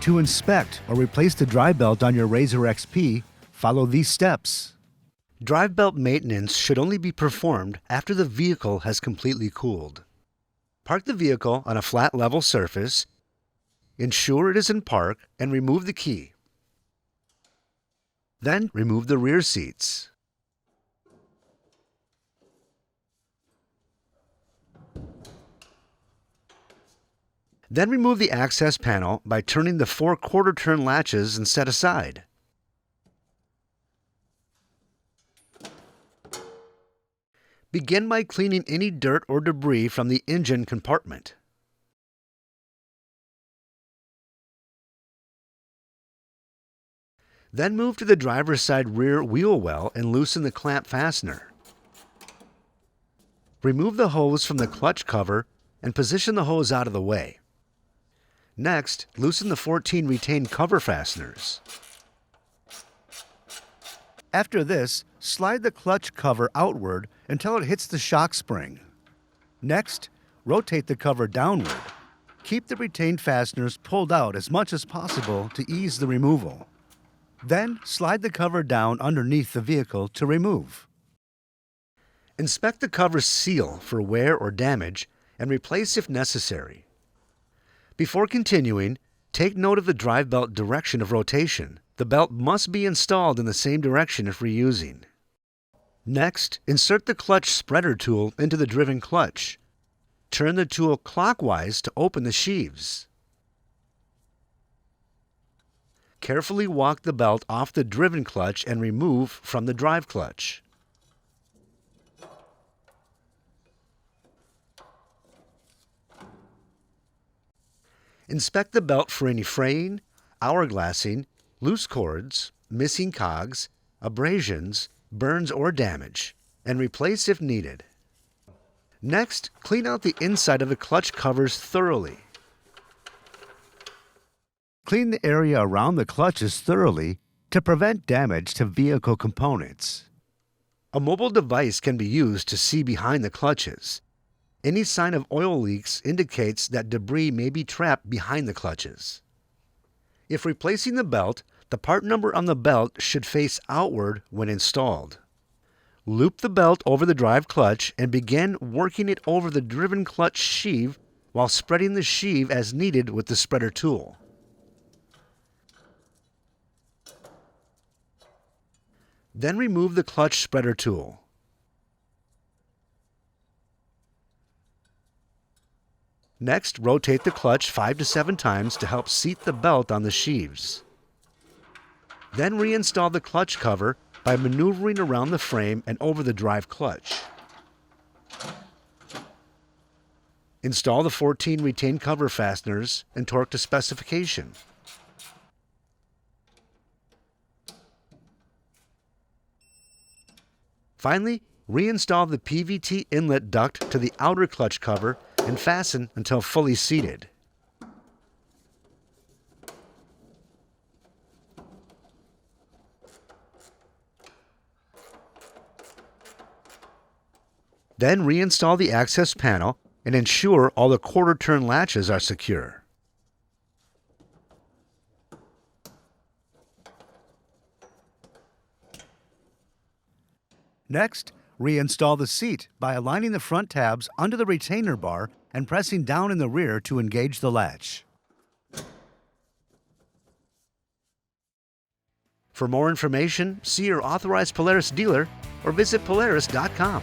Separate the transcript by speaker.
Speaker 1: To inspect or replace the drive belt on your RZR XP, follow these steps. Drive belt maintenance should only be performed after the vehicle has completely cooled. Park the vehicle on a flat level surface, ensure it is in park, and remove the key. Then remove the rear seats. Then remove the access panel by turning the 4 quarter-turn latches and set aside. Begin by cleaning any dirt or debris from the engine compartment. Then move to the driver's side rear wheel well and loosen the clamp fastener. Remove the hose from the clutch cover and position the hose out of the way. Next, loosen the 14 retained cover fasteners. After this, slide the clutch cover outward until it hits the shock spring. Next, rotate the cover downward. Keep the retained fasteners pulled out as much as possible to ease the removal. Then, slide the cover down underneath the vehicle to remove. Inspect the cover's seal for wear or damage and replace if necessary. Before continuing, take note of the drive belt direction of rotation. The belt must be installed in the same direction if reusing. Next, insert the clutch spreader tool into the driven clutch. Turn the tool clockwise to open the sheaves. Carefully walk the belt off the driven clutch and remove from the drive clutch. Inspect the belt for any fraying, hourglassing, loose cords, missing cogs, abrasions, burns, or damage, and replace if needed. Next, clean out the inside of the clutch covers thoroughly. Clean the area around the clutches thoroughly to prevent damage to vehicle components. A mobile device can be used to see behind the clutches. Any sign of oil leaks indicates that debris may be trapped behind the clutches. If replacing the belt, the part number on the belt should face outward when installed. Loop the belt over the drive clutch and begin working it over the driven clutch sheave while spreading the sheave as needed with the spreader tool. Then remove the clutch spreader tool. Next, rotate the clutch 5 to 7 times to help seat the belt on the sheaves. Then reinstall the clutch cover by maneuvering around the frame and over the drive clutch. Install the 14 retained cover fasteners and torque to specification. Finally, reinstall the PVT inlet duct to the outer clutch cover and fasten until fully seated. Then reinstall the access panel and ensure all the quarter-turn latches are secure. Next, reinstall the seat by aligning the front tabs under the retainer bar and pressing down in the rear to engage the latch. For more information, see your authorized Polaris dealer or visit Polaris.com.